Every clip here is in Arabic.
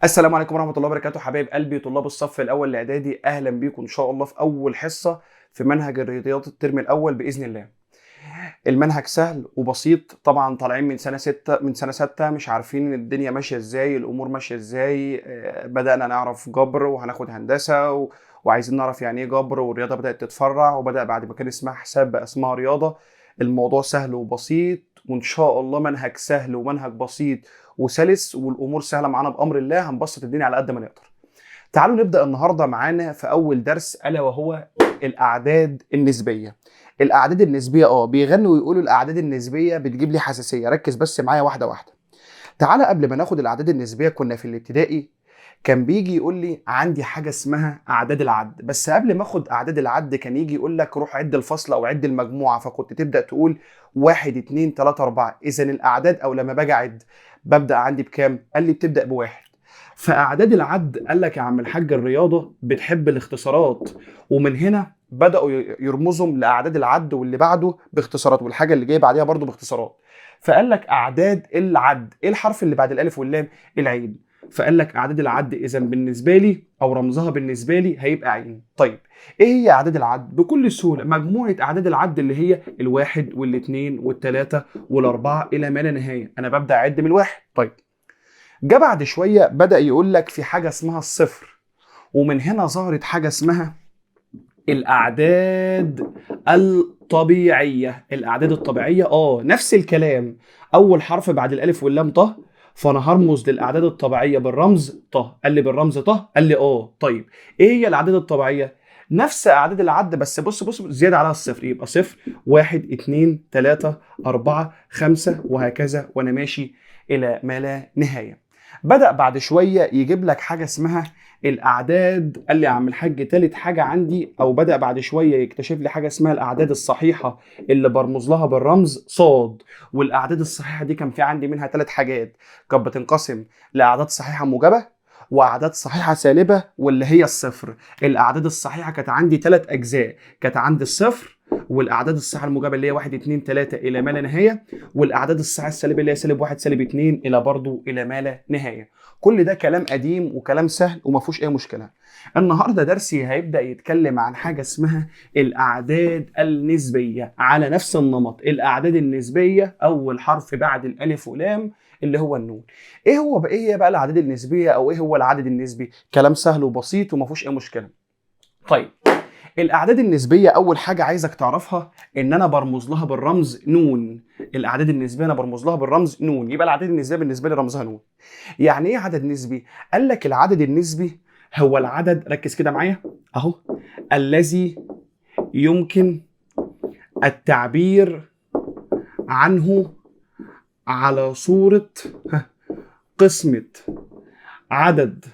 السلام عليكم ورحمة الله وبركاته، حبايب قلبي طلاب الصف الأول الإعدادي، أهلا بيكم إن شاء الله في أول حصة في منهج الرياضيات الترم الأول بإذن الله. المنهج سهل وبسيط، طبعا طالعين من سنة ستة مش عارفين الدنيا ماشية إزاي، الأمور ماشية إزاي. بدأنا نعرف جبر وهناخد هندسة وعايزين نعرف يعني إيه جبر، والرياضة بدأت تتفرع وبدأ بعد ما كان اسمها حساب بقى اسمها رياضة. الموضوع سهل وبسيط، وإن شاء الله منهج سهل ومنهج بسيط وسلس، والامور سهله معانا بامر الله، هنبسط الدنيا على قد ما نقدر. تعالوا نبدا النهارده معانا في اول درس، الا وهو الاعداد النسبيه. الاعداد النسبيه بيغنوا ويقولوا الاعداد النسبيه بتجيب لي حساسيه، ركز بس معايا واحده واحده. تعالى قبل ما ناخد الاعداد النسبيه، كنا في الابتدائي كان بيجي يقول لي عندي حاجه اسمها اعداد العد، بس قبل ما اخد اعداد العد كان يجي يقول لك روح عد الفصل او عد المجموعه، فكنت تبدا تقول 1 2 3 4. اذا الاعداد او لما باجي اعد ببدا عندي بكام؟ قال لي بتبدا بواحد. فاعداد العد قال لك يا عم الحاج الرياضه بتحب الاختصارات، ومن هنا بداوا يرمزهم لاعداد العد واللي بعده باختصارات والحاجه اللي جايه بعديها برضو باختصارات. فقال لك اعداد العد، ايه الحرف اللي بعد الالف واللام؟ العين. فقال لك اعداد العد اذا بالنسبه لي او رمزها بالنسبه لي هيبقى عين. طيب ايه هي اعداد العد؟ بكل سهوله مجموعه اعداد العد اللي هي الواحد والاثنين والثلاثه والاربعه الى ما لا نهايه. انا ببدا اعد من الواحد. طيب جه بعد شويه بدا يقول لك في حاجه اسمها الصفر، ومن هنا ظهرت حاجه اسمها الاعداد الطبيعيه. الاعداد الطبيعيه نفس الكلام، اول حرف بعد الالف واللام طه، فانا هرمز للاعداد الطبيعيه بالرمز طه. قال لي بالرمز طه؟ قال لي طيب ايه هي الاعداد الطبيعيه؟ نفس اعداد العد، بس بص زياده عليها الصفر، يبقى صفر واحد اتنين تلاته اربعه خمسه وهكذا وانا ماشي الى ما لا نهايه. بدأ بعد شويه يجيب لك حاجه اسمها الاعداد. قال لي يا عم الحاج تالت حاجه عندي، او بدا بعد شويه يكتشف لي حاجه اسمها الاعداد الصحيحه اللي برمز لها بالرمز صاد. والاعداد الصحيحه دي كان في عندي منها ثلاث حاجات، كانت بتنقسم لاعداد صحيحه موجبه واعداد صحيحه سالبه واللي هي الصفر. الاعداد الصحيحه كانت عندي ثلاث اجزاء، كانت عندي الصفر والاعداد الصحيحه الموجبه اللي هي 1 2 3 الى ما لا نهايه، والاعداد الصحيحه السالبه اللي هي سالب 1 سالب 2 الى برضه الى ما لا نهايه. كل ده كلام قديم وكلام سهل وما فيهوش اي مشكله. النهارده درسي هيبدا يتكلم عن حاجه اسمها الاعداد النسبيه على نفس النمط. الاعداد النسبيه اول حرف بعد الالف ولام اللي هو النون. ايه هي بقى الاعداد النسبيه، او ايه هو العدد النسبي؟ كلام سهل وبسيط وما فيهوش اي مشكله. طيب الاعداد النسبيه اول حاجه عايزك تعرفها ان انا برمز لها بالرمز نون. الاعداد النسبيه انا برمز لها بالرمز نون، يبقى الاعداد النسبيه بالنسبه لي رمزها نون. يعني ايه عدد نسبي؟ قال لك العدد النسبي هو العدد، ركز كده معايا اهو، الذي يمكن التعبير عنه على صورة قسمة عدد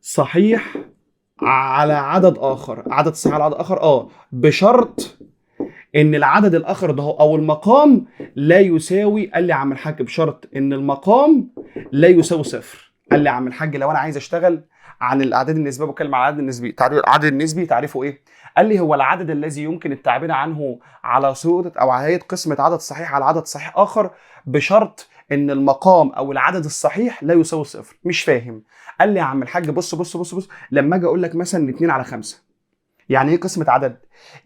صحيح على عدد اخر. عدد صحيح على عدد اخر بشرط ان العدد الاخر ده او المقام لا يساوي. قال لي يا عم الحاج بشرط ان المقام لا يساوي صفر. قال لي يا عم الحاج لو انا عايز اشتغل عن الاعداد النسبيه، بتكلم عن العدد النسبي، العدد النسبي تعريفه ايه؟ قال لي هو العدد الذي يمكن التعبير عنه على صوره او على هيئه قسمه عدد صحيح على عدد صحيح اخر بشرط ان المقام او العدد الصحيح لا يساوي صفر. مش فاهم؟ قال لي يا عم الحاج بص لما اجي اقول لك مثلا 2 على 5، يعني ايه قسمة عدد؟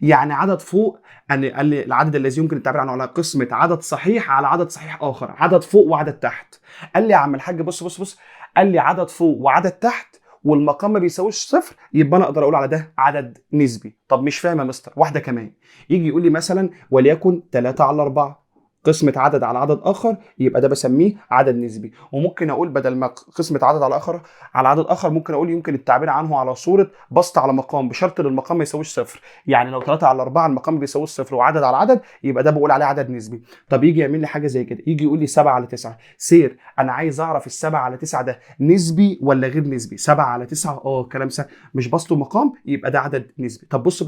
يعني عدد فوق. قال لي العدد الذي يمكن التعبير عنه على قسمة عدد صحيح على عدد صحيح آخر، عدد فوق وعدد تحت. قال لي يا عم الحاج بص قال لي عدد فوق وعدد تحت والمقام ما بيساويش صفر، يبقى انا اقدر اقول على ده عدد نسبي. طب مش فاهم يا مستر، واحده كمان. يجي يقول لي مثلا وليكن 3 على 4، قسمة عدد على عدد آخر، يبقى ده بسميه عدد نسبي. وممكن أقول بدل ما قسمة عدد على عدد آخر ممكن أقول يمكن التعبير عنه على صورة بسط على مقام بشرط ان المقام ما يساويش صفر. يعني لو 3 على 4 المقام ما بيساويش صفر وعدد على عدد، يبقى ده بقول عليه عدد نسبي. طب يجي يعمل لي حاجه زي كده، يجي يقول لي 7 على 9. سير انا عايز اعرف ال7 على 9 ده نسبي ولا غير نسبي؟ 7 على 9 كلام سهل، مش بسط ومقام، يبقى ده عدد نسبي. طب بص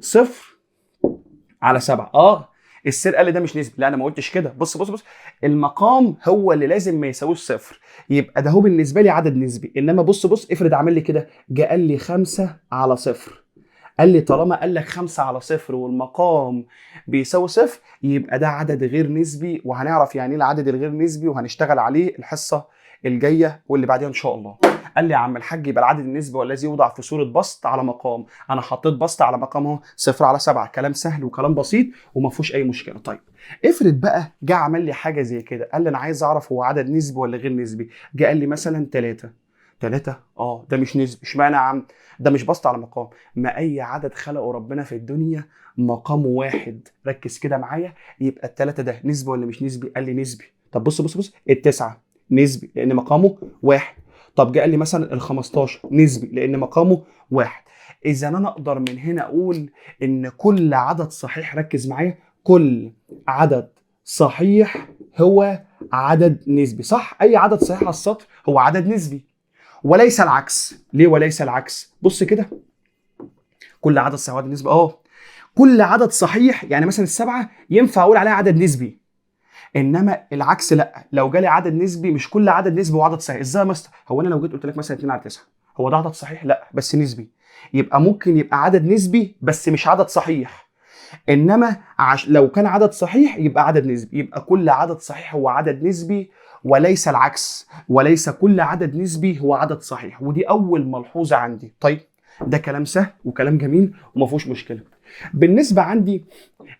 صفر على 7 السير قال لي ده مش نسبي. لا انا ما قلتش كده. بص المقام هو اللي لازم ما يساويش صفر، يبقى ده هو بالنسبه لي عدد نسبي. انما بص افرض عمل لي كده، جه قال لي 5 على صفر. قال لي طالما قال لك 5 على صفر والمقام بيساوي صفر، يبقى ده عدد غير نسبي، وهنعرف يعني ايه العدد الغير نسبي وهنشتغل عليه الحصه الجايه واللي بعديها ان شاء الله. قال لي يا عم الحاج يبقى العدد النسبي والذي يوضع في صوره بسط على مقام. انا حطيت بسط على مقام اهو 0/7. كلام سهل وكلام بسيط وما فيهوش اي مشكله. طيب افرض بقى جه عمل لي حاجه زي كده، قال لي انا عايز اعرف هو عدد نسبي ولا غير نسبي. جه قال لي مثلا 3. 3 ده مش نسبي. اشمعنى يا عم؟ ده مش بسط على مقام. ما اي عدد خلقه ربنا في الدنيا مقامه واحد. ركز كده معايا. يبقى الثلاثه ده نسبي ولا مش نسبي؟ قال لي نسبي. طب بص التسعه نسبي لان مقامه واحد. طب جه قال لي مثلا ال15 نسبي لان مقامه واحد. اذا انا اقدر من هنا اقول ان كل عدد صحيح، ركز معايا، كل عدد صحيح هو عدد نسبي. صح؟ اي عدد صحيح على السطر هو عدد نسبي وليس العكس. ليه وليس العكس؟ بص كده، كل عدد صحيح عدد نسبي. كل عدد صحيح يعني مثلا السبعه ينفع اقول عليها عدد نسبي، انما العكس لا. لو جالي عدد نسبي مش كل عدد نسبي هو عدد صحيح. ازاي يا مستر؟ هو انا لو جيت قلت لك مثلا 2/9 هو ده عدد صحيح؟ لا بس نسبي. يبقى ممكن يبقى عدد نسبي بس مش عدد صحيح. انما لو كان عدد صحيح يبقى عدد نسبي. يبقى كل عدد صحيح هو عدد نسبي وليس العكس. وليس كل عدد نسبي هو عدد صحيح. ودي اول ملحوظه عندي. طيب ده كلام سهل وكلام جميل وما فيهوش مشكله. بالنسبه عندي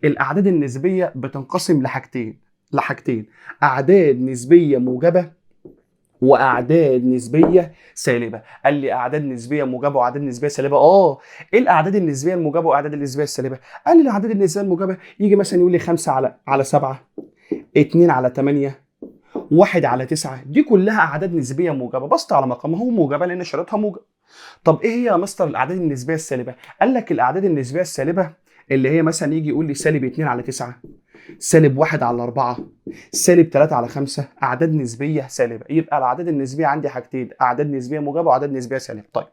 الاعداد النسبيه بتنقسم لحاجتين: اعداد نسبيه موجبه واعداد نسبيه سالبه. قال لي اعداد نسبيه موجبه واعداد نسبيه سالبه. ايه الاعداد النسبيه الموجبه واعداد النسبيه السالبه؟ قال لي الاعداد النسبيه الموجبه يجي مثلا يقول لي 5/7، 2/8، 1/9. دي كلها اعداد نسبيه موجبه. بسط على مقام هو موجبه لان شريطها موجب. طب ايه هي يا مستر الاعداد النسبيه السالبه؟ قال لك الاعداد النسبيه السالبه اللي هي مثلا يجي يقول لي -2/9، -1/4، -3/5. اعداد نسبيه سالبه. يبقى الاعداد النسبيه عندي حاجتين: اعداد نسبيه موجبه واعداد نسبيه سالبه. طيب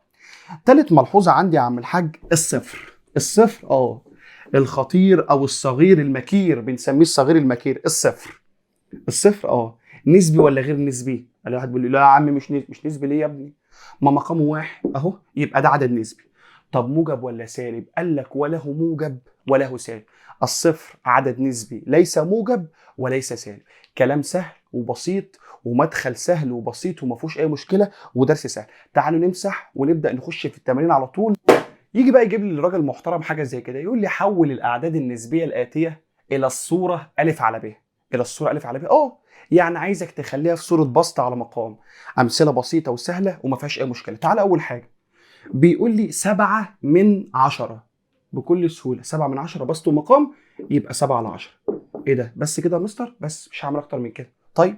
ثالث ملحوظه عندي يا عم الحاج الصفر. الصفر الخطير او الصغير المكير، بنسميه الصغير المكير. الصفر نسبي ولا غير نسبي؟ قال واحد بيقول لي لا يا عم مش نسبي. ليه يا ابني؟ ما مقامه واحد اهو. يبقى ده عدد نسبي. طب موجب ولا سالب؟ قال لك وله موجب وله سالب. الصفر عدد نسبي ليس موجب وليس سالب. كلام سهل وبسيط ومدخل سهل وبسيط وما فيهوش اي مشكله ودرس سهل. تعالوا نمسح ونبدا نخش في التمارين على طول. يجي بقى يجيب لي الراجل محترم حاجه زي كده، يقول لي حول الاعداد النسبيه الاتيه الى الصوره الف على ب. الى الصوره الف على ب. يعني عايزك تخليها في صوره بسط على مقام. امثله بسيطه وسهله وما فيهاش اي مشكله. تعال اول حاجه بيقول لي 7/10 بكل سهوله. 7/10 بسط ومقام يبقى 7/10. ايه ده؟ بس كده يا مستر؟ بس مش هعمل اكتر من كده. طيب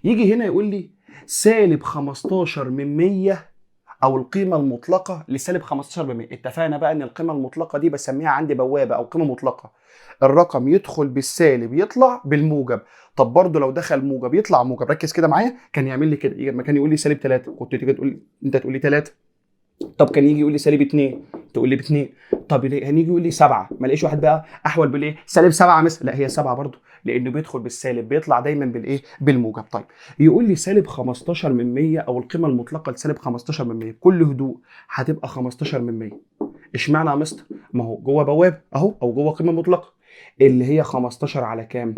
يجي هنا يقول لي -15/100 او القيمه المطلقه ل-15%. اتفقنا بقى ان القيمه المطلقه دي بسميها عندي بوابه او قيمه مطلقه. الرقم يدخل بالسالب يطلع بالموجب. طب برضه لو دخل موجب يطلع موجب. ركز كده معايا. كان يعمل لي كده، لما كان يقول لي -3 كنت تيجي تقول لي انت تقول لي 3. طب كان يجي يقول لي -2 تقول لي ب2. طب هنيجي يقول لي 7، ما لاقيش واحد بقى احول بالايه -7 مثلا. لا هي 7 برضه لانه بيدخل بالسالب بيطلع دايما بالايه بالموجب. طيب يقول لي -15% او القيمه المطلقه ل-15% بكل هدوء هتبقى 15%. اشمعنى يا مستر؟ ما هو جوه بوابه اهو او جوه قيمه مطلقه اللي هي 15 على كام؟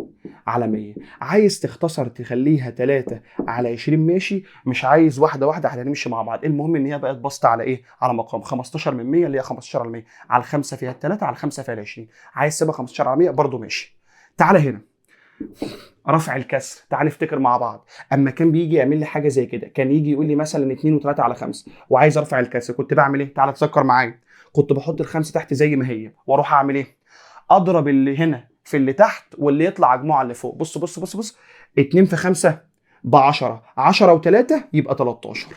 على 100. عايز تختصر تخليها 3/20 ماشي. مش عايز واحده واحده هنمشي مع بعض. المهم ان هي بقت بسط على ايه؟ على مقام 15 من 100 اللي هي 15 على 100 على 5 فيها 3 على 5 فيها 20. عايز تبقى 15 على 100 برضه ماشي. تعالى هنا رفع الكسر. تعال نفتكر مع بعض. اما كان بيجي يعمل لي حاجه زي كده كان يجي يقول لي مثلا 2 و3 على 5 وعايز ارفع الكسر كنت بعمل ايه؟ تعال تفكر معايا. كنت بحط الخمسه تحت زي ما هي واروح اعمل ايه؟ اضرب اللي هنا في اللي تحت واللي يطلع اجمعه اللي فوق. بص بص بص بص 2 في 5 ب10. 10 و3 يبقى 13.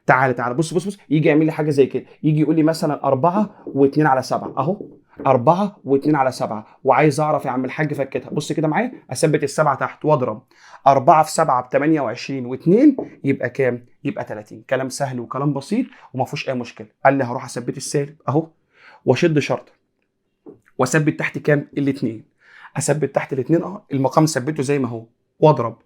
تعالى بص بص بص يجي يعمل لي حاجه زي كده. يجي يقول لي مثلا 4 و2 على 7 اهو. 4 و2 على 7 وعايز اعرف يا عم الحاج فكتها. بص كده معايا. اثبت السبعه تحت واضرب 4 في 7 ب28 و2 يبقى كام؟ يبقى 30. كلام سهل وكلام بسيط وما فيهوش اي مشكله. قال لي هروح اثبت السالب اهو واشد شرطه واثبت تحت كام؟ الاثنين. اثبت تحت الاثنين المقام ثبته زي ما هو واضرب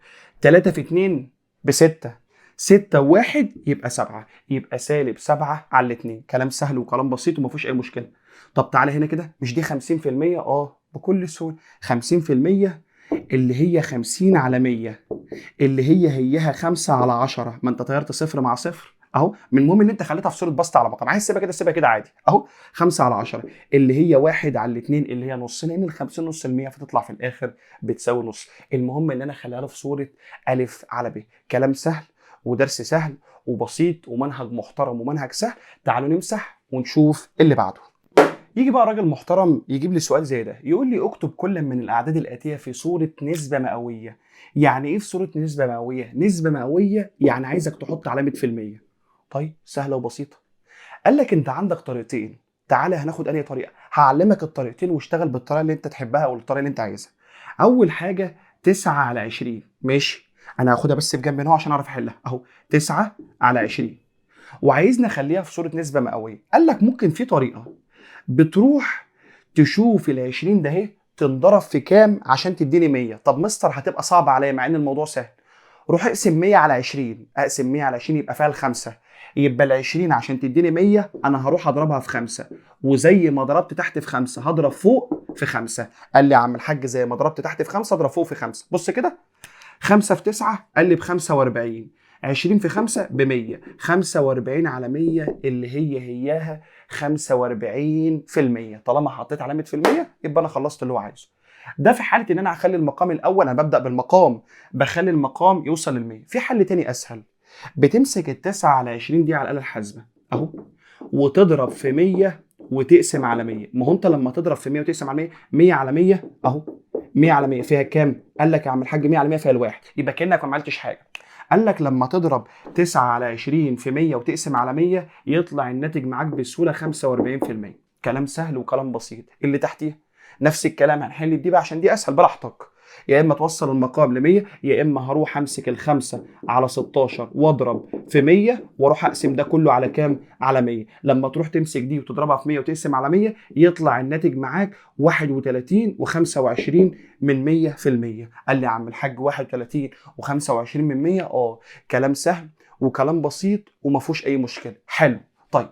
3 في 2 ب6. 6 و1 يبقى 7. يبقى -7 على الاثنين. كلام سهل وكلام بسيط وما فيهوش اي مشكله. طب تعالى هنا كده. مش دي 50%؟ بكل سهوله 50% اللي هي 50 على 100 اللي هيها 5 على 10. ما انت طيرت صفر مع صفر اهو. من المهم ان انت خليتها في صوره بسط على مقام، عايز تسيبها كده سيبها كده عادي اهو. 5 على 10 اللي هي 1 على 2 اللي هي نص، لان ال 50 نص ال 100 فتطلع في الاخر بتساوي نص. المهم ان انا اخليها له في صوره الف على ب. كلام سهل ودرس سهل وبسيط ومنهج محترم ومنهج سهل. تعالوا نمسح ونشوف اللي بعده. يجي بقى راجل محترم يجيب لي سؤال زي ده، يقول لي اكتب كل من الاعداد الاتيه في صوره نسبه مئويه. يعني ايه في صوره نسبه مئويه؟ نسبه مئويه يعني عايزك تحط علامه في المية. طيب سهله وبسيطه. قال لك انت عندك طريقتين، تعالى هناخد انهي طريقه. هعلمك الطريقتين واشتغل بالطريقه اللي انت تحبها او الطريقه اللي انت عايزها. اول حاجه 9 على 20. ماشي، انا هاخدها بس في جنب هنا عشان اعرف احلها اهو. 9 على 20 وعايزنا نخليها في صوره نسبه مئويه. قال لك ممكن في طريقه، بتروح تشوف ال 20 ده اهي تنضرب في كام عشان تديني 100. طب مستر هتبقى صعبه عليا مع ان الموضوع سهل. روح اقسم 100 على 20. اقسم 100 على 20 يبقى فيها الخمسه. يبقى ال 20 عشان تديني 100 انا هروح اضربها في 5، وزي ما ضربت تحت في 5 هضرب فوق في 5. قال لي يا عم الحاج زي ما ضربت تحت في 5 اضرب فوق في 5. بص كده، 5 في 9 قال لي ب 45. 20 في 5 ب 100. 45 على 100 اللي هياها 45%. طالما حطيت علامه في المية يبقى انا خلصت اللي هو عايزه. ده في حاله ان انا هخلي المقام الاول، انا ببدا بالمقام بخلي المقام يوصل لل 100. في حل تاني اسهل، بتمسك ال 9 على 20 دي على الاله الحاسبه اهو وتضرب في 100 وتقسم على 100. ما هو انت لما تضرب في 100 وتقسم على 100، 100 على 100 اهو. 100 على 100 فيها كام؟ قال لك يا عم الحاج 100 على 100 فيها الواحد، يبقى كانك ما عملتش حاجه. قال لك لما تضرب 9 على 20 في 100 وتقسم على 100 يطلع الناتج معاك بسهوله 45%. كلام سهل وكلام بسيط. اللي تحتيه نفس الكلام هنحل دي بقى عشان دي اسهل براحتك. يا اما توصل المقام ل 100 يا اما هروح امسك الخمسه على 16 واضرب في 100 واروح اقسم ده كله على كام؟ على 100. لما تروح تمسك دي وتضربها في 100 وتقسم على 100 يطلع الناتج معاك 31 و25 من 100%. قال لي يا عم الحاج 31 و25 من 100؟ كلام سهل وكلام بسيط وما فيهوش اي مشكله. حلو. طيب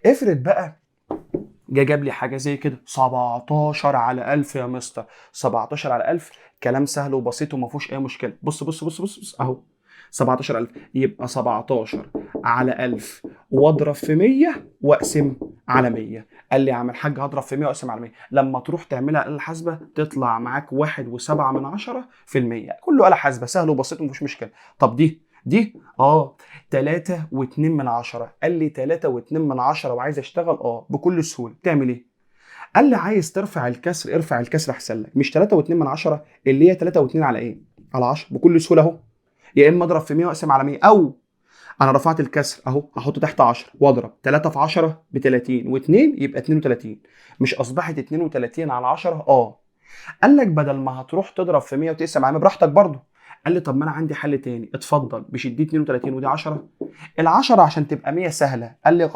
افرض بقى جاب لي حاجه زي كده 17 على 1000 يا مستر. 17 على 1000 كلام سهل وبسيط وما فيهوش اي مشكله. بص بص بص بص, بص اهو 17000 يبقى 17 على 1000 واضرب في 100 واقسم على 100. قال لي يا عم الحاج هضرب في 100 واقسم على 100. لما تروح تعملها آلة حاسبة تطلع معاك 1.7%. كله آلة حاسبة سهل وبسيط ومفيش مشكلة. طب دي 3.2. قال لي 3.2 وعايز اشتغل بكل سهولة. تعمل ايه؟ قال لي عايز ترفع الكسر، ارفع الكسر احسن لك. مش 3.2 اللي هي 3.2 على ايه؟ على 10 بكل سهولة اهو. يا اما اضرب في 100 واقسم على 100، او انا رفعت الكسر اهو هحط تحت 10 واضرب 3 في 10 ب 30 و2 يبقى 32. مش اصبحت 32 على 10؟ قال لك بدل ما هتروح تضرب في 100 وتقسم على 100 براحتك برضه. قال لي طب ما انا عندي حل تاني. اتفضل. مش دي 32 ودي 10؟ ال10 عشان تبقى 100 سهله. قال لي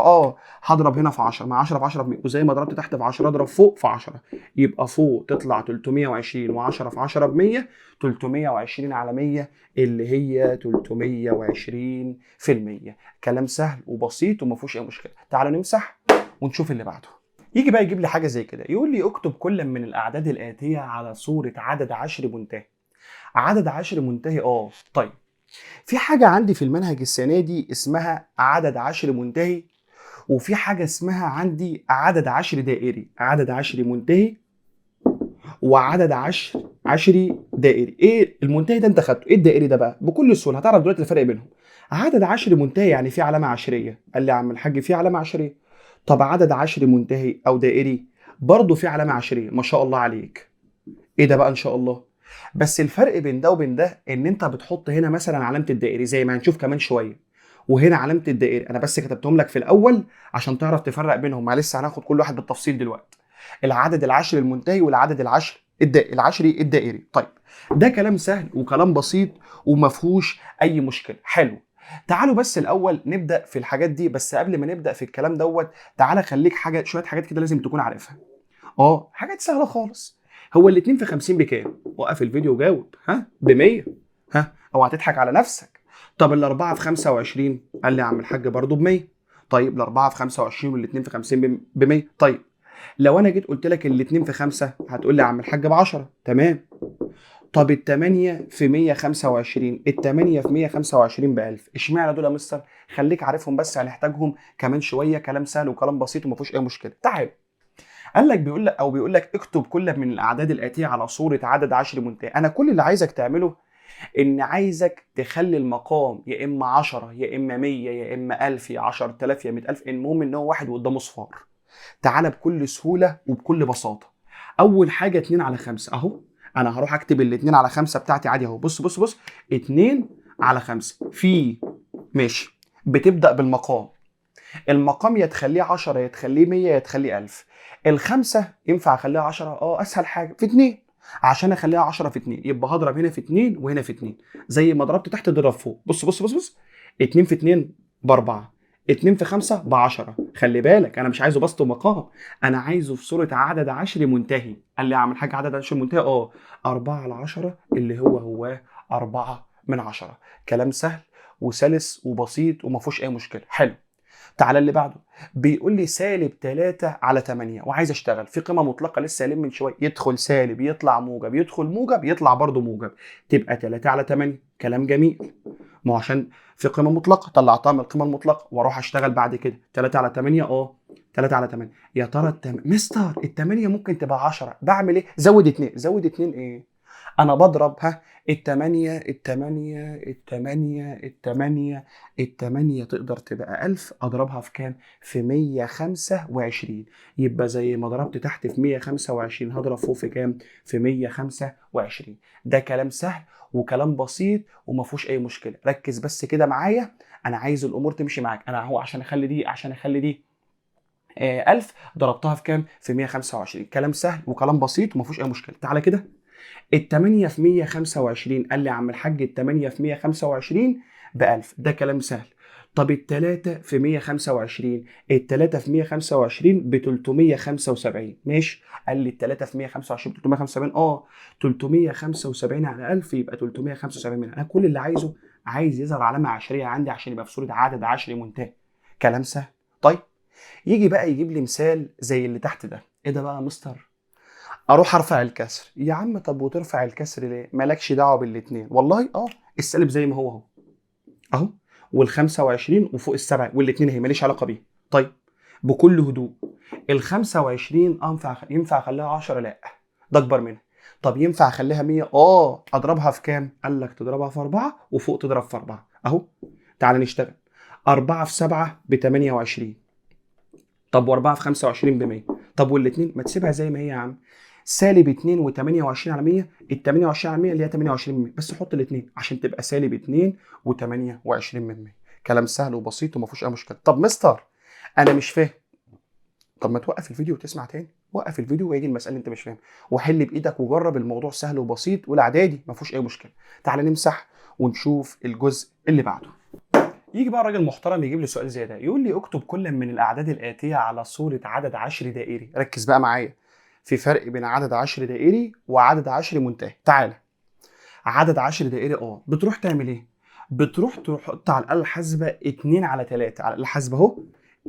هضرب هنا في 10 مع 10 في 10 في 100، وزي ما ضربت تحت في 10 اضرب فوق في 10. يبقى فوق تطلع 320 و10 في 10 ب 100. 320 على 100 اللي هي 320%. كلام سهل وبسيط وما فيهوش اي مشكله. تعالوا نمسح ونشوف اللي بعده. يجي بقى يجيب لي حاجه زي كده، يقول لي اكتب كل من الاعداد الاتيه على صوره عدد عشري منتهي. عدد عشري منتهي. طيب في حاجه عندي في المنهج السنه دي اسمها عدد عشري منتهي، وفي حاجه اسمها عندي عدد عشري دائري. عدد عشري منتهي وعدد عشري دائري. ايه المنتهي ده انت خدته، ايه الدائري ده بقى؟ بكل سهوله هتعرف دلوقتي الفرق بينهم. عدد عشري منتهي يعني في علامه عشريه. قال لي يا عم الحاج في علامه عشريه. طب عدد عشري منتهي او دائري برضه في علامه عشريه. ما شاء الله عليك. ايه ده بقى ان شاء الله؟ بس الفرق بين ده وبين ده ان انت بتحط هنا مثلا علامه الدائري زي ما هنشوف كمان شويه، وهنا علامه الدائري. انا بس كتبتهم لك في الاول عشان تعرف تفرق بينهم. معلش هناخد كل واحد بالتفصيل دلوقتي. العدد العشري المنتهي والعدد العشري الدائري. طيب ده كلام سهل وكلام بسيط وما فيهوش اي مشكله. حلو. تعالوا بس الاول نبدا في الحاجات دي. بس قبل ما نبدا في الكلام دوت تعالى خليك شويه حاجات كده لازم تكون عارفها. حاجات سهله خالص. هو الاتنين في 50 بكام؟ وقف الفيديو وجاوب. ب 100. اوعى تضحك على نفسك. طب الاربعه في 25؟ قال لي يا عم الحاج برضه ب 100. طيب الاربعه في 25 والاتنين في 50 ب 100. طيب لو انا جيت قلت لك الاتنين في 5 هتقول لي يا عم الحاج ب 10. تمام. طب ال8 في 125، ال8 في 125 ب1000. اشمعنى دول يا مستر؟ خليك عارفهم بس، هنحتاجهم كمان شويه. كلام سهل وكلام بسيط وما فيهوش اي مشكله. تعال، قال لك بيقول لك اكتب كل من الاعداد الاتيه على صوره عدد عشري منتهي. انا كل اللي عايزك تعمله ان عايزك تخلي المقام يا اما 10 يا اما 100 يا اما 1000 يا 10000 يا 100000، المهم ان هو واحد وقدامه صفار. تعالى بكل سهوله وبكل بساطه. اول حاجه 2 على 5 اهو. انا هروح اكتب ال2 على 5 بتاعتي عادي اهو. بص بص بص، 2 على 5 في، ماشي. بتبدا بالمقام. المقام يا تخليه 10 يا تخليه 100 يا تخليه 1000. الخمسه ينفع اخليها 10؟ اسهل حاجه في 2. عشان اخليها 10 في 2 يبقى هضرب هنا في 2 وهنا في 2. زي ما ضربت تحت ضرب فوق. بص بص بص بص، 2 في 2 ب4، 2 في 5 ب10. خلي بالك انا مش عايزه بسط ومقام، انا عايزه في صوره عدد عشري منتهي. قال لي اعمل حاجه عدد عشري منتهي 4 على 10 اللي هو 4 من 10. كلام سهل وسلس وبسيط وما فيهوش اي مشكله. حلو. تعالى اللي بعده. بيقول لي سالب 3 على 8 وعايز اشتغل في قيمه مطلقه لسه قايلين من شويه. يدخل سالب يطلع موجب، يدخل موجب يطلع برضه موجب، تبقى 3 على 8. كلام جميل. ما هو عشان في قيمه مطلقه طلعتها من القيمه المطلقه واروح اشتغل بعد كده. 3 على 8 3 على 8. يا ترى مستر ال8 ممكن تبقى 10، بعمل ايه؟ زود 2. زود 2 ايه؟ انا بضرب التمانية تقدر تبقى 1000. اضربها في كام؟ في 125. يبقى زي ما ضربت تحت في 125 هضرب فوق في كام؟ في 125. ده كلام سهل وكلام بسيط وما فيهوش اي مشكله. ركز بس كده معايا، انا عايز الامور تمشي معاك. انا هو عشان اخلي دي 1000 ضربتها في كام؟ في 125. كلام سهل وكلام بسيط وما فيهوش اي مشكله. تعالى كده، ال8 في 125. قال لي يا عم الحاج ال8 في 125 ب1000. ده كلام سهل. طب ال3 في 125، ال3 في 125 ب 375. ماشي. قال لي ال3 في 125 ب 375. 375 على 1000 يبقى 375 منها. انا كل اللي عايزه، عايز يظهر علامه عشريه عندي عشان يبقى في صوره عدد عشري منتهي. كلام سهل. طيب يجي بقى يجيب لي مثال زي اللي تحت ده. ايه ده بقى يا مستر؟ اروح ارفع الكسر. يا عم طب وترفع الكسر ليه؟ مالكش دعوه بالاثنين. والله السالب زي ما هو اهو وال25 وفوق السبعه والاثنين اهي ماليش علاقه بيه. طيب بكل هدوء، ال25 ينفع اخليها 10؟ لا، ده اكبر منها. طب ينفع اخليها 100؟ اضربها في كام؟ قال لك تضربها في 4 وفوق تضرب في 4 اهو. تعال نشتغل. 4 في 7 ب 28. طب و4 في 25 ب 100. طب والاثنين ما تسيبها زي ما هي يا عم. سالب 2 و28 على 100، ال 28 على 100 اللي هي 28 من 100. بس حط الاثنين عشان تبقى سالب 2 و28 من 100. كلام سهل وبسيط وما فيهوش اي مشكله. طب مستر انا مش فاهم. طب ما توقف الفيديو وتسمع تاني. وقف الفيديو ويجي المساله اللي انت مش فاهم وحل بايدك وجرب. الموضوع سهل وبسيط والاعدادي ما فيهوش اي مشكله. تعال نمسح ونشوف الجزء اللي بعده. يجي بقى راجل محترم يجيب لي سؤال زي ده، يقول لي اكتب كل من الاعداد الاتيه على صوره عدد عشري دائري. ركز بقى معايا، في فرق بين عدد عشري دائري وعدد عشري منتهي. تعالى، عدد عشري دائري بتروح تعمل ايه؟ بتروح تحط على الاله الحاسبه 2 على 3 على الاله الحاسبه اهو.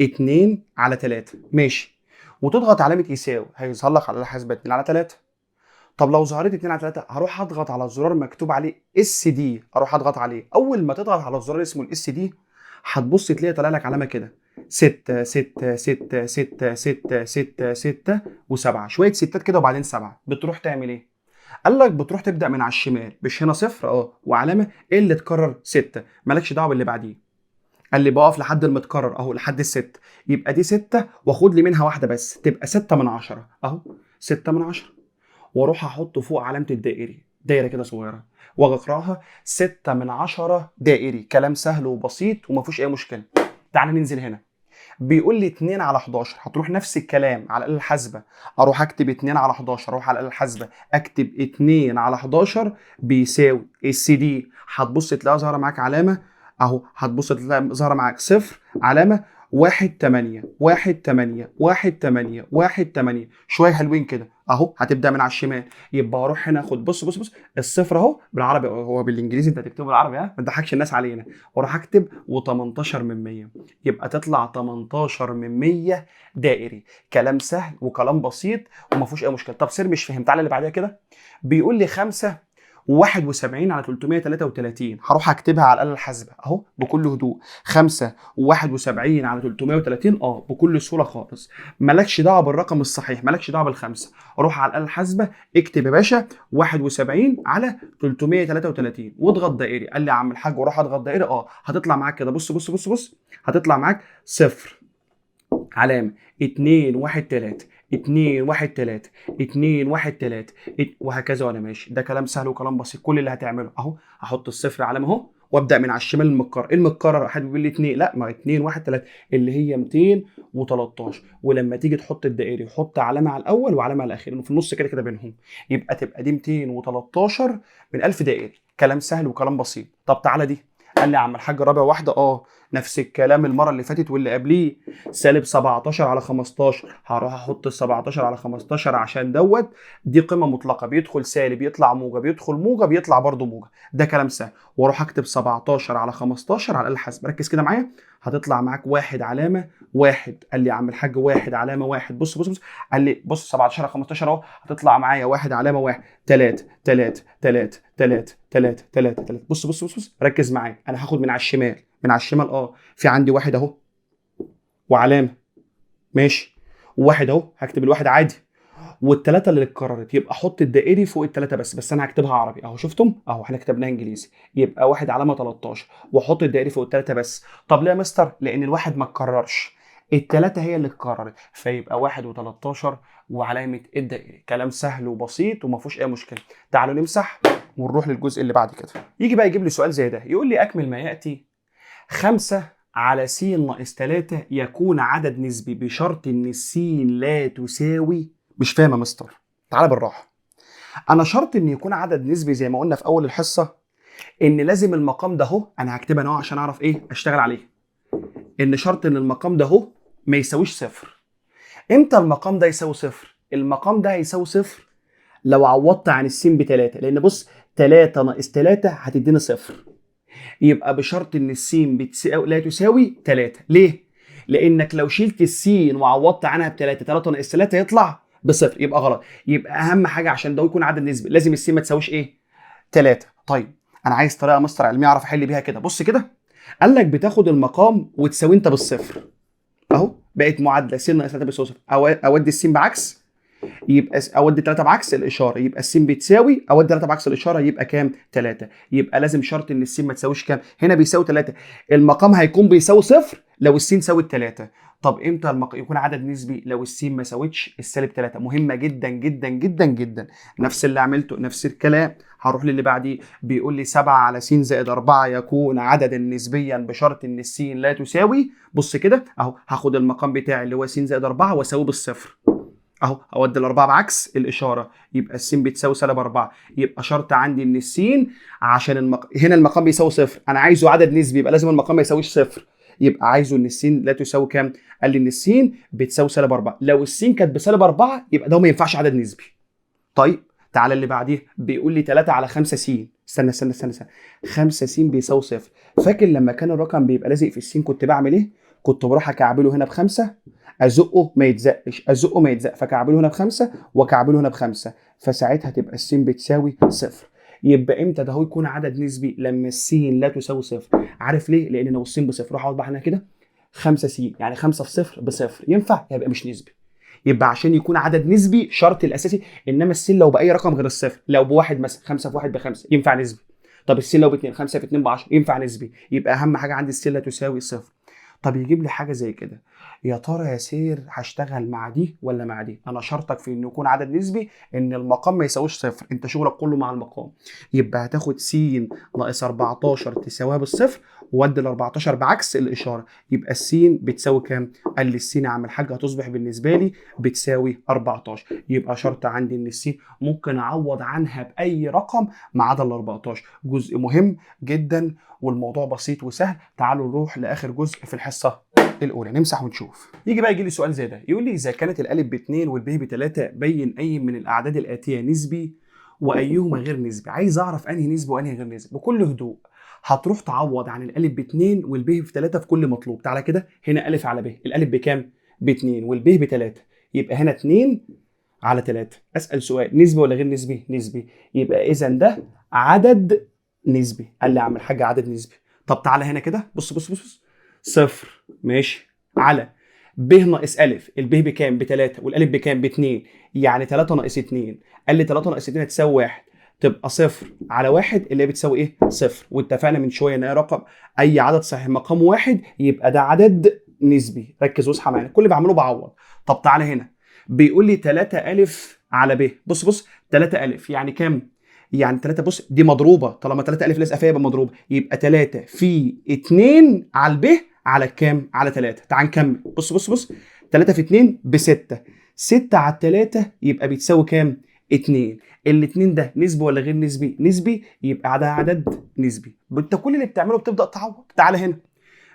2 على 3 ماشي، وتضغط علامه يساوي هيظهر لك على الاله الحاسبه 2 على 3. طب لو ظهرت 2 على 3 هروح اضغط على الزرار مكتوب عليه اس دي. اروح اضغط عليه. اول ما تضغط على الزرار اسمه الاس دي هتبص تلاقي طالع لك علامه كده 6 6 6 6 6 6 6 و7، شويه ستات كده وبعدين 7. بتروح تعمل ايه؟ قال لك بتروح تبدا من على الشمال. مش هنا صفر وعلامه ايه اللي اتكرر 6، مالكش دعوه باللي بعديه. قال لي بقف لحد المتكرر اهو لحد الست. يبقى دي 6 واخد لي منها واحده بس تبقى 6 من 10 اهو. 6 من 10 واروح احط فوق علامه الدائري دايره كده صغيره واجي اقراها 6 من 10 دائري. كلام سهل وبسيط وما فيهوش اي مشكله. تعال ننزل هنا. بيقول لي 2 على 11. هتروح نفس الكلام على الاله الحاسبه. اروح اكتب 2 على 11. اروح على الاله الحاسبه اكتب 2 على 11 بيساوي السي دي. هتبص تلاقيها ظاهره معاك علامه اهو. هتبص تلاقي ظاهره معاك صفر علامه 1 8 1 8 1 8 1 8. شويه حلوين كده اهو. هتبدا من على الشمال. يبقى اروح هنا اخد بص بص بص الصفر اهو بالعربي، هو بالانجليزي انت هتكتبه بالعربي ما تضحكش الناس علينا. واروح اكتب و18 من 100 يبقى تطلع 18 من 100 دائري. كلام سهل وكلام بسيط وما فيهوش اي مشكله. طب سير مش فاهم. تعالى اللي بعدها كده. بيقول لي 5 و71 على 333 هروح اكتبها على الآلة الحاسبة اهو بكل هدوء. 5 و71 على 330 بكل سهولة خالص. مالكش دعوة بالرقم الصحيح، مالكش دعوة بالخمسة. روح على الآلة الحاسبة اكتب يا باشا 71 على 333 واضغط دائري. قال لي يا عم الحاج وروح اضغط دائري هتطلع معاك كده. بص بص بص بص، هتطلع معاك 0 علامة 2 1 3 2 1 3 2 1 3 وهكذا وانا ماشي. ده كلام سهل وكلام بسيط. كل اللي هتعمله اهو هحط الصفر علامة اهو وابدا من على الشمال المتكرر. المتكرر حد بيقول لي 2، لا ما 2 1 3 اللي هي 213. ولما تيجي تحط الدائري حط علامة على الاول وعلامة على الاخير، في النص كده كده بينهم، يبقى تبقى دي 213 من 1000 دائري. كلام سهل وكلام بسيط. طب تعالى دي. قال لي يا عم الحاج رابع واحدة نفس الكلام المره اللي فاتت واللي قبليه. سالب 17 على 15 هروح احط ال 17 على 15 عشان دي قيمه مطلقه، بيدخل سالب يطلع موجب، يدخل موجب يطلع برضه موجب. ده كلام سهل. واروح اكتب 17 على 15 على الاله الحاسبه. ركز كده معايا. هتطلع معاك 1 علامه 1. قال لي يا عم الحاج 1 علامه 1. بص بص بص. قال لي بص 17 على 15 اهو هتطلع معايا 1 علامه 1 3 3 3 3 3 3 3. بص بص بص بص. ركز معايا. انا هاخد من على الشمال، من على الشمال في عندي 1 اهو وعلامه ماشي، وواحد اهو هكتب الواحد عادي، والثلاثه اللي اتكررت يبقى احط الدائري فوق الثلاثه بس انا هكتبها عربي اهو. شفتم اهو احنا كتبناها انجليزي. يبقى 1 علامه 13 واحط الدائري فوق الثلاثه بس. طب ليه يا مستر؟ لان الواحد ما اتكررش، الثلاثه هي اللي اتكررت، فيبقى 1 و13 وعلامه الدائري. كلام سهل وبسيط وما فيهوش اي مشكله. تعالوا نمسح ونروح للجزء اللي بعد كده. يجي بقى يجيب لي سؤال زي ده يقول لي اكمل ما ياتي. 5 على س ناقص 3 يكون عدد نسبي بشرط ان الس لا تساوي. مش فاهم يا مستر. تعالى بالراحه. انا شرط ان يكون عدد نسبي زي ما قلنا في اول الحصه ان لازم المقام ده اهو، انا هكتبها اهو عشان اعرف اشتغل عليه. ان شرط ان المقام ده اهو ما يساويش صفر. امتى المقام ده يساوي صفر؟ المقام ده هيساوي صفر لو عوضت عن السين ب3. لان بص 3 ناقص 3 هتديني صفر. يبقى بشرط ان السين لا تساوي 3. ليه؟ لانك لو شلت السين وعوضت عنها ب3، 3 ناقص 3 يطلع بصفر، يبقى غلط. يبقى اهم حاجه عشان ده يكون عدد نسبي لازم السين ما تساويش 3. طيب انا عايز طريقه مستر علميه اعرف احل بيها كده. بص كده. قال لك بتاخد المقام وتساوي انت بالصفر اهو. بقت معادله س ناقص 3 بيساوي صفر. اودي السين بعكس يبقى اودي 3 بعكس الاشاره يبقى السين بتساوي، اودي 3 بعكس الاشاره يبقى كام؟ 3. يبقى لازم شرط ان السين ما تساويش كام؟ هنا بيساوي 3. المقام هيكون بيساوي صفر لو السين ساوت 3. طب امتى يكون عدد نسبي؟ لو السين ما ساوتش السالب 3. مهمه جدا جدا جدا جدا. نفس اللي عملته نفس الكلام. هروح للي بعديه. بيقول لي 7 على س زائد 4 يكون عددا نسبيا بشرط ان السين لا تساوي. بص كده اهو هاخد المقام بتاعي اللي هو س زائد 4 واساويه بالصفر اهو. اودي الاربعه بعكس الاشاره يبقى السين بتساوي سالب 4. يبقى شرط عندي ان السين عشان هنا المقام بيساوي صفر، انا عايزه عدد نسبي يبقى لازم المقام ما يساويش صفر. يبقى عايزه ان السين لا تساوي كام؟ قال لي ان السين بتساوي سالب 4. لو السين كانت بسالب 4 يبقى ده ما ينفعش عدد نسبي. طيب تعالى اللي بعديه. بيقول لي 3 على 5 س. استنى 5 س بيساوي صفر. فاكر لما كان الرقم بيبقى لازق في السين كنت بعمل ايه؟ كنت بروح اكعبله هنا ب5 ازقه ما يتزقش، ازقه ما يتزق، فكعبله هنا ب5 وكعبله هنا ب5، فساعتها تبقى السين بتساوي صفر. يبقى امتى ده هو يكون عدد نسبي؟ لما السين لا تساوي صفر. عارف ليه؟ لان لو السين بصفر راح اقعد بقى هنا كده 5 س يعني 5 في صفر بصفر، ينفع؟ يبقى مش نسبي. يبقى عشان يكون عدد نسبي شرط الاساسي. انما السين لو باي رقم غير الصفر، لو بواحد مثلا 5 في 1 ب5 ينفع نسبي. طب السين لو ب2 5 في 2 ب10 ينفع نسبي. يبقى اهم حاجه عندي السين لا تساوي صفر. طب يجيب لي حاجه زي كده. يا ترى يا سير هشتغل مع دي ولا مع دي؟ انا شرطك في انه يكون عدد نسبي ان المقام ما يساويش صفر. انت شغلك كله مع المقام. يبقى هتاخد س ناقص 14 تساويها بالصفر وودي ال 14 بعكس الاشاره يبقى السين بتساوي كام؟ قال لي السين يا عم الحاج هتصبح بالنسبه لي بتساوي 14. يبقى شرط عندي ان السين ممكن اعوض عنها باي رقم ما عدا ال 14. جزء مهم جدا والموضوع بسيط وسهل. تعالوا نروح لاخر جزء في الحصه الاولى نمسح ونشوف. يجي بقى يجي لي سؤال زي ده يقول لي اذا كانت الالف ب2 والب ب3 بين اي من الاعداد الاتيه نسبي وايهما غير نسبي. عايز اعرف انهي نسبي وانهي غير نسبي. بكل هدوء هتروح تعوض عن الالف ب2 والب ب3 في كل مطلوب. تعالى كده هنا الف على ب. الالف بكام؟ ب2 والب ب3 يبقى هنا 2 على 3. اسال سؤال نسبي ولا غير نسبي؟ نسبي. يبقى اذا ده عدد نسبي. قال لي يا عم الحاج عدد نسبي. طب تعالى هنا كده، بص بص بص بص. صفر ماشي على ب ناقص ا، الب بكام؟ ب3 والالف بكام؟ ب2، يعني 3 ناقص 2. قال لي 3 ناقص 2 هتساوي 1، تبقى صفر على 1 اللي هي بتساوي ايه؟ صفر. واتفقنا من شويه ان اي رقم، اي عدد صحيح مقامه 1 يبقى ده عدد نسبي. ركز واصحى معانا، كل اللي بعمله بعوض. طب تعالى هنا، بيقول لي 3 الف على ب. بص بص، 3 الف يعني كام؟ يعني 3، بص دي مضروبه، طالما 3 الف لازقه فيها يبقى مضروبه، يبقى 3 في 2 على الب على كام؟ على 3. تعال نكمل، بص بص بص، 3 في 2 ب 6، 6 على 3 يبقى بتساوي كام؟ 2. الاتنين ده نسبي ولا غير نسبي؟ نسبي، يبقى ده عدد نسبي. انت كل اللي بتعمله بتبدا تعوض. تعالى هنا،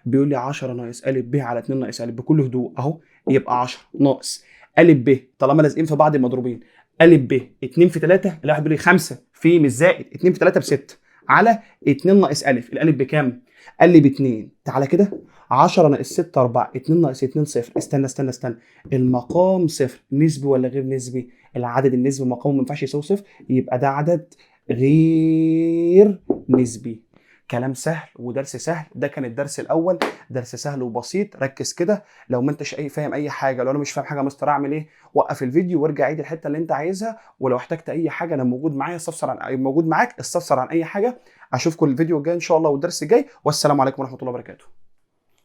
بيقول لي 10 ناقص ا ب على 2 ناقص ا بكل هدوء اهو، يبقى 10 ناقص ا ب، طالما لازقين في بعض مضروبين، ا ب 2 في 3، الواحد بيقول لي 5 في مش زائد 2 في 3 ب 6 على 2 ناقص ا، الالف بكام؟ قال لي ب 2. تعالى كده، 10 ناقص 6 4، 2 ناقص 2 صفر. استنى استنى استنى، المقام صفر، نسبي ولا غير نسبي؟ العدد النسبي مقامه ما ينفعش يساوي صفر، يبقى ده عدد غير نسبي. كلام سهل ودرس سهل. ده كان الدرس الاول، درس سهل وبسيط. ركز كده، لو ما انتش فاهم اي حاجه، لو انا مش فاهم حاجه يا مستر اعمل ايه؟ وقف الفيديو وارجع عيد الحته اللي انت عايزها، ولو احتجت اي حاجه انا موجود معايا، استفسر عن موجود معاك، استفسر عن اي حاجه. اشوفكم الفيديو الجاي ان شاء الله والدرس الجاي، والسلام عليكم ورحمه الله وبركاته.